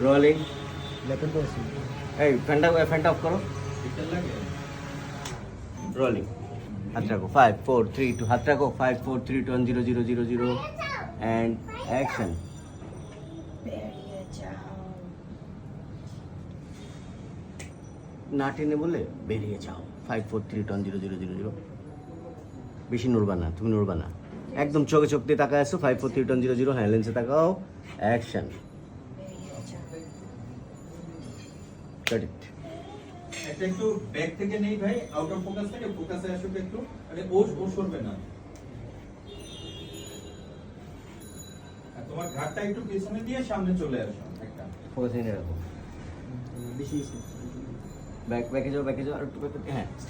Rolling এই ফ্যানটা of করো রোলিং হাত রাখো 5 4 3 2 হাত রাখো 5 4 3 2 1 0 0 0 0 and action বেরিয়ে যাও। না টেনে বলে বেরিয়ে যাও 5 4 3 2 1 0 0 0 0 বেশি নড়বা না তুমি নড়বা না একদম চোখে চোখ দিয়ে তাকায় আসো 5 4 3 2 1 0 0 হ্যাঁ লেন্সে তাকাও অ্যাকশন বেরিয়ে যাও। কাট ইট একটা একটু ব্যাক থেকে নেই ভাই, আউট অফ ফোকাস থেকে ফোকাসে আসুক একটু, আরে ও সরবে না। আর তোমার ঘাটটা একটু পেছনে দিয়ে সামনে চলে আসো একটা। ফোকাস এনে রাখো ব্যাকে যাও আর একটু ব্যাকে হ্যাঁ